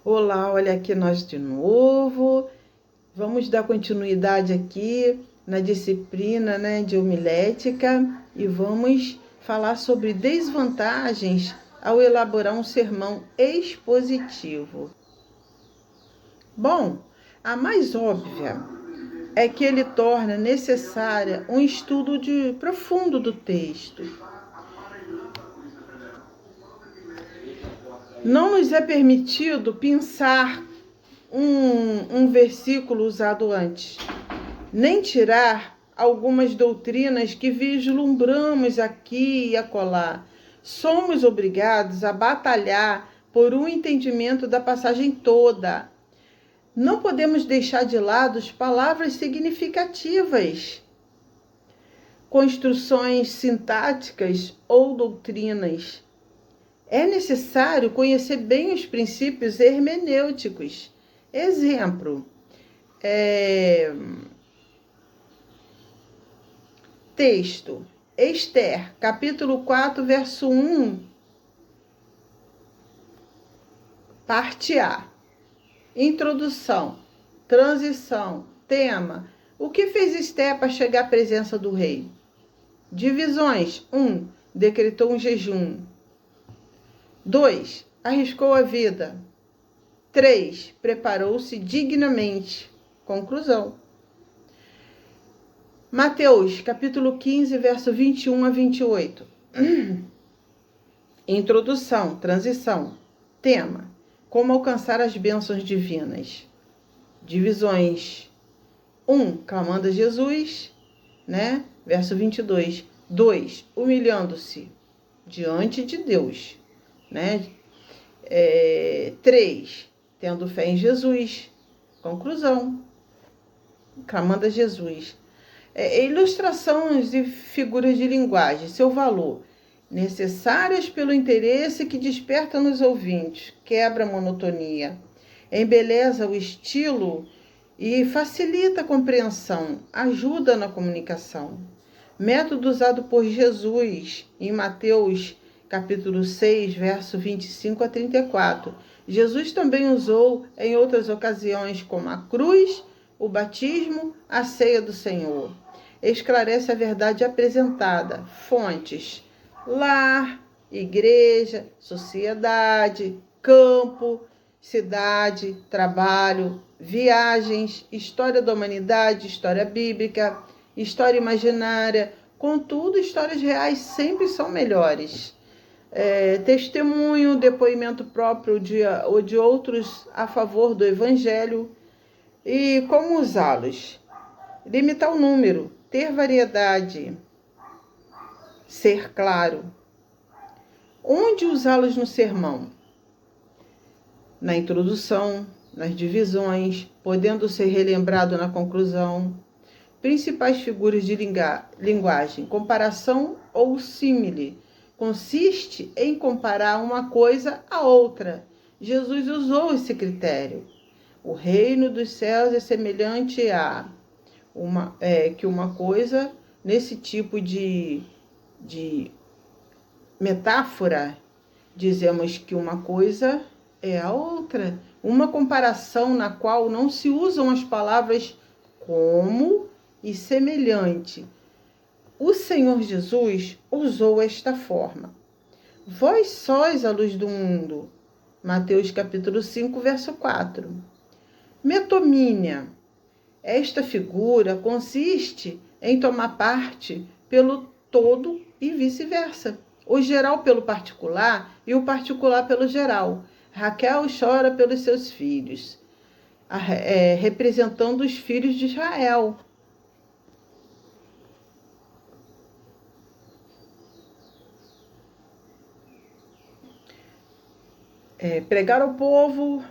Olá, olha aqui nós de novo. Vamos dar continuidade aqui na disciplina, de homilética e vamos falar sobre desvantagens ao elaborar um sermão expositivo. Bom, a mais óbvia é que ele torna necessária um estudo profundo do texto. Não nos é permitido pensar um versículo usado antes, nem tirar algumas doutrinas que vislumbramos aqui e acolá. Somos obrigados a batalhar por um entendimento da passagem toda. Não podemos deixar de lado as palavras significativas, construções sintáticas ou doutrinas. É necessário conhecer bem os princípios hermenêuticos. Exemplo, texto, Esther, capítulo 4, verso 1, parte A. Introdução, transição, tema. O que fez Esther para chegar à presença do rei? Divisões. 1. Decretou um jejum. 2. Arriscou a vida. 3. Preparou-se dignamente. Conclusão. Mateus, capítulo 15, verso 21 a 28. Introdução, transição. Tema: como alcançar as bênçãos divinas. Divisões. 1. Clamando a Jesus, verso 22. 2. Humilhando-se diante de Deus, 3. Tendo fé em Jesus. Conclusão. Clamando a Jesus. Ilustrações e figuras de linguagem, seu valor. Necessárias pelo interesse que desperta nos ouvintes, quebra a monotonia, embeleza o estilo e facilita a compreensão, ajuda na comunicação. Método usado por Jesus em Mateus capítulo 6, verso 25 a 34. Jesus também usou em outras ocasiões, como a cruz, o batismo, a ceia do Senhor. Esclarece a verdade apresentada. Fontes: lar, igreja, sociedade, campo, cidade, trabalho, viagens, história da humanidade, história bíblica, história imaginária. Contudo, histórias reais sempre são melhores. Testemunho, depoimento próprio ou de outros a favor do evangelho. E como usá-los? Limitar o número, ter variedade, ser claro. Onde usá-los no sermão? Na introdução, nas divisões, podendo ser relembrado na conclusão. Principais figuras de linguagem: comparação ou símile. Consiste em comparar uma coisa a outra. Jesus usou esse critério. O reino dos céus é semelhante a que uma coisa, nesse tipo de metáfora, dizemos que uma coisa é a outra. Uma comparação na qual não se usam as palavras como e semelhante. O Senhor Jesus usou esta forma. Vós sois a luz do mundo. Mateus capítulo 5, verso 4. Metomínia. Esta figura consiste em tomar parte pelo todo e vice-versa. O geral pelo particular e o particular pelo geral. Raquel chora pelos seus filhos, representando os filhos de Israel. Pregar ao povo.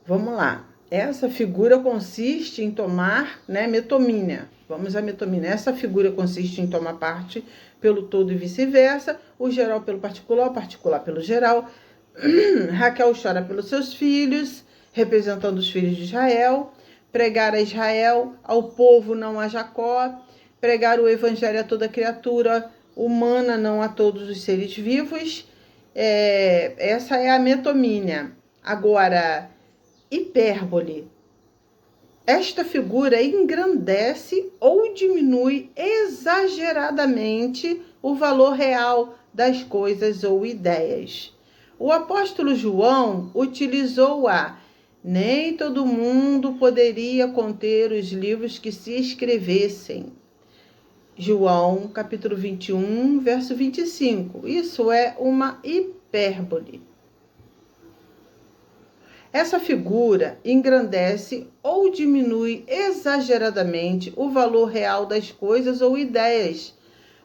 Vamos lá. Essa figura consiste em tomar, metomínia. Vamos à metomínia. Essa figura consiste em tomar parte pelo todo e vice-versa, o geral pelo particular, o particular pelo geral. Raquel chora pelos seus filhos, representando os filhos de Israel. Pregar a Israel, ao povo, não a Jacó. Pregar o evangelho a toda criatura humana, não a todos os seres vivos. Essa é a metomínia. Agora, hipérbole. Esta figura engrandece ou diminui exageradamente o valor real das coisas ou ideias. O apóstolo João utilizou nem todo mundo poderia conter os livros que se escrevessem. João, capítulo 21, verso 25. Isso é uma hipérbole. Essa figura engrandece ou diminui exageradamente o valor real das coisas ou ideias.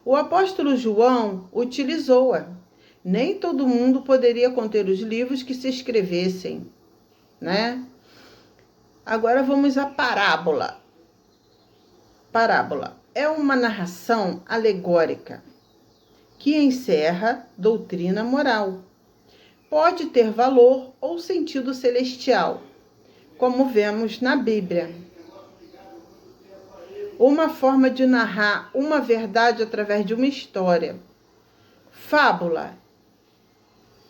O apóstolo João utilizou-a. Nem todo mundo poderia conter os livros que se escrevessem, né? Agora vamos à parábola. Parábola é uma narração alegórica que encerra doutrina moral. Pode ter valor ou sentido celestial, como vemos na Bíblia. Uma forma de narrar uma verdade através de uma história. Fábula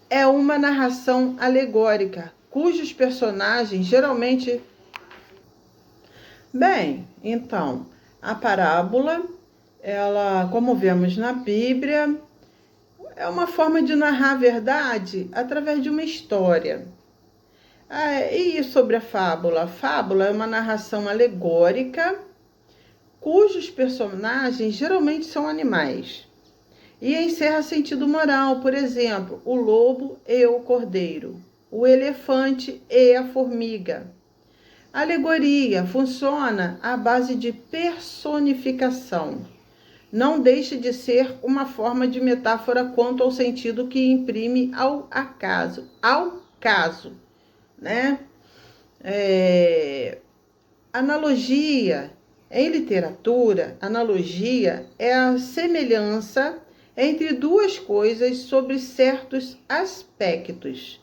é uma narração alegórica, cujos personagens geralmente... Bem, então, a parábola, ela, como vemos na Bíblia, é uma forma de narrar a verdade através de uma história. E sobre a fábula? A fábula é uma narração alegórica, cujos personagens geralmente são animais. E encerra sentido moral, por exemplo, o lobo e o cordeiro, o elefante e a formiga. A alegoria funciona à base de personificação. Não deixa de ser uma forma de metáfora quanto ao sentido que imprime ao caso, né? Analogia. Em literatura, analogia é a semelhança entre duas coisas sobre certos aspectos.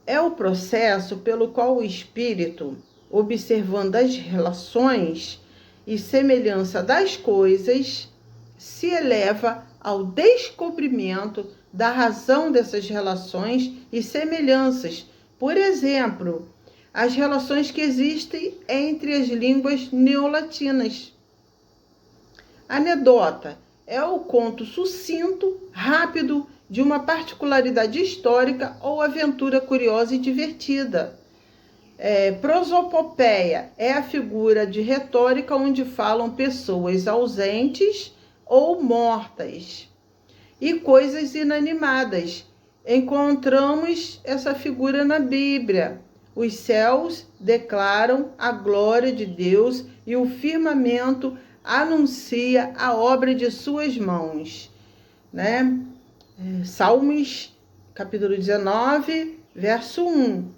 É o processo pelo qual o espírito, observando as relações e semelhança das coisas, se eleva ao descobrimento da razão dessas relações e semelhanças. Por exemplo, as relações que existem entre as línguas neolatinas. Anedota é o conto sucinto, rápido, de uma particularidade histórica ou aventura curiosa e divertida. Prosopopeia é a figura de retórica onde falam pessoas ausentes ou mortas e coisas inanimadas. Encontramos essa figura na Bíblia. Os céus declaram a glória de Deus e o firmamento anuncia a obra de suas mãos, né? Salmos, capítulo 19, verso 1.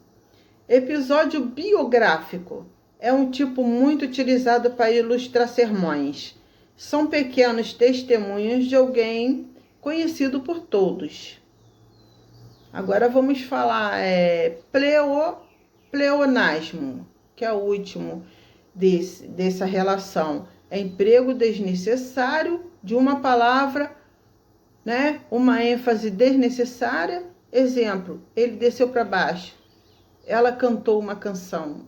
Episódio biográfico é um tipo muito utilizado para ilustrar sermões. São pequenos testemunhos de alguém conhecido por todos. Agora vamos falar pleonasmo, que é o último dessa relação. É emprego desnecessário de uma palavra, né? Uma ênfase desnecessária. Exemplo, ele desceu para baixo. Ela cantou uma canção.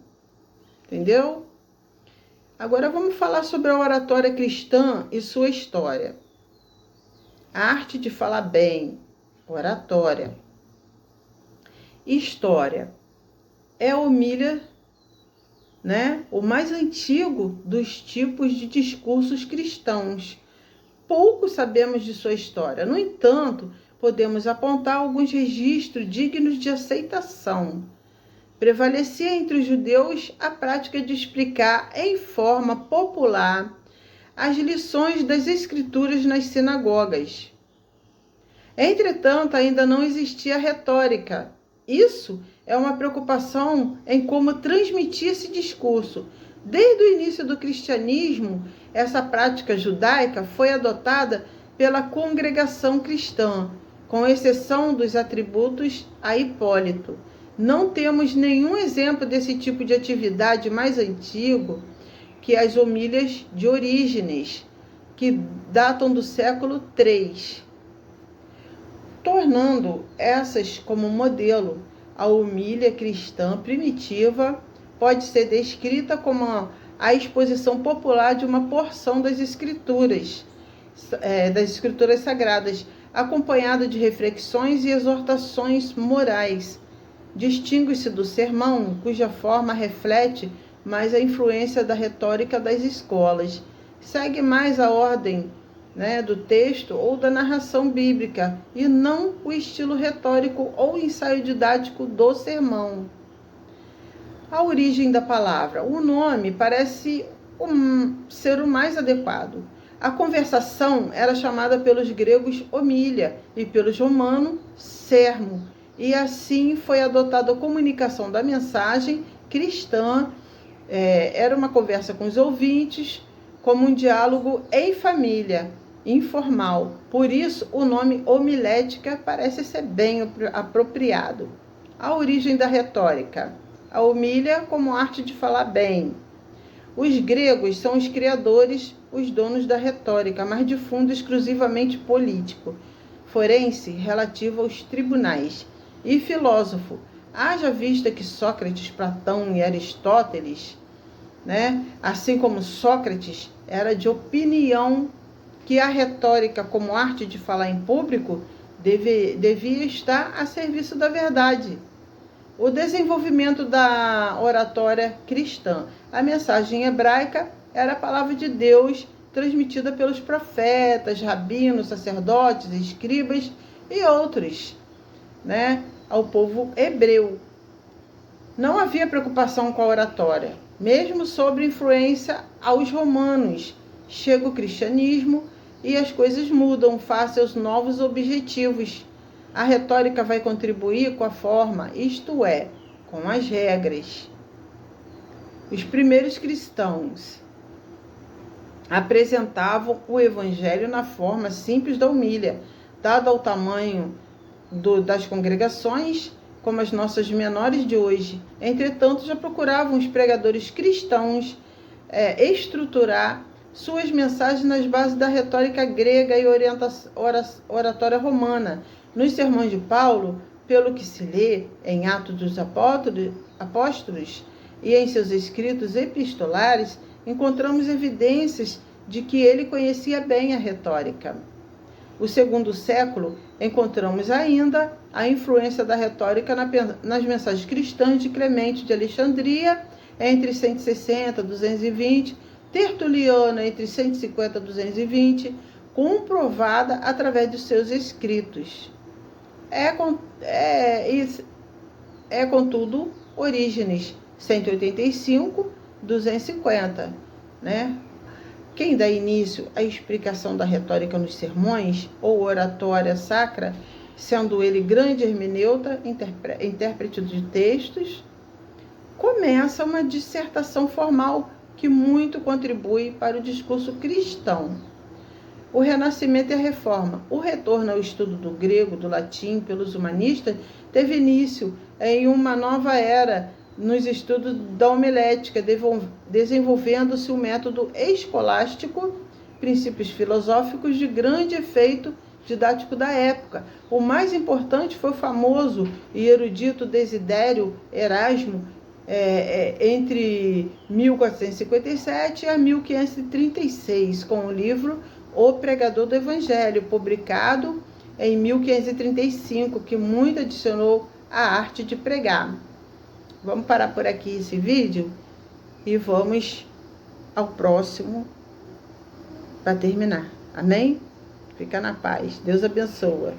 Entendeu? Agora vamos falar sobre a oratória cristã e sua história. A arte de falar bem, oratória. História. É né? O mais antigo dos tipos de discursos cristãos. Pouco sabemos de sua história. No entanto, podemos apontar alguns registros dignos de aceitação. Prevalecia entre os judeus a prática de explicar em forma popular as lições das Escrituras nas sinagogas. Entretanto, ainda não existia retórica. Isso é uma preocupação em como transmitir esse discurso. Desde o início do cristianismo, essa prática judaica foi adotada pela congregação cristã, com exceção dos atributos a Hipólito. Não temos nenhum exemplo desse tipo de atividade mais antigo que as homílias de Orígenes, que datam do século III. Tornando essas como modelo, a homília cristã primitiva pode ser descrita como a exposição popular de uma porção das escrituras sagradas, acompanhada de reflexões e exortações morais. Distingue-se do sermão, cuja forma reflete mais a influência da retórica das escolas. Segue mais a ordem, do texto ou da narração bíblica, e não o estilo retórico ou ensaio didático do sermão. A origem da palavra. O nome parece ser o mais adequado. A conversação era chamada pelos gregos homília e pelos romanos sermo, e assim foi adotada a comunicação da mensagem cristã. Era uma conversa com os ouvintes, como um diálogo em família, informal. Por isso, o nome homilética parece ser bem apropriado. A origem da retórica. A homília como arte de falar bem. Os gregos são os criadores, os donos da retórica, mas de fundo exclusivamente político, forense, relativo aos tribunais, e filósofo. Haja vista que Sócrates, Platão e Aristóteles, assim como Sócrates, era de opinião que a retórica como arte de falar em público devia estar a serviço da verdade. O desenvolvimento da oratória cristã. A mensagem hebraica era a palavra de Deus transmitida pelos profetas, rabinos, sacerdotes, escribas e outros, ao povo hebreu. Não havia preocupação com a oratória, mesmo sob influência aos romanos. Chega o cristianismo e as coisas mudam face aos novos objetivos. A retórica vai contribuir com a forma, isto é, com as regras. Os primeiros cristãos apresentavam o evangelho na forma simples da homília, dado ao tamanho das congregações, como as nossas menores de hoje. Entretanto, já procuravam os pregadores cristãos estruturar suas mensagens nas bases da retórica grega e oratória romana. Nos sermões de Paulo, pelo que se lê em Atos dos Apóstolos e em seus escritos epistolares, encontramos evidências de que ele conhecia bem a retórica. No segundo século, encontramos ainda a influência da retórica nas mensagens cristãs de Clemente de Alexandria, entre 160 e 220, Tertuliano, entre 150 e 220, comprovada através dos seus escritos. Contudo, Orígenes, 185, 250, Quem dá início à explicação da retórica nos sermões, ou oratória sacra, sendo ele grande hermeneuta, intérprete de textos, começa uma dissertação formal que muito contribui para o discurso cristão. O Renascimento e a Reforma. O retorno ao estudo do grego, do latim, pelos humanistas, teve início em uma nova era nos estudos da homilética, desenvolvendo-se o método escolástico, princípios filosóficos de grande efeito didático da época. O mais importante foi o famoso e erudito Desidério Erasmo, entre 1457 a 1536, com o livro O Pregador do Evangelho, publicado em 1535, que muito adicionou à arte de pregar. Vamos parar por aqui esse vídeo e vamos ao próximo para terminar. Amém? Fica na paz. Deus abençoa.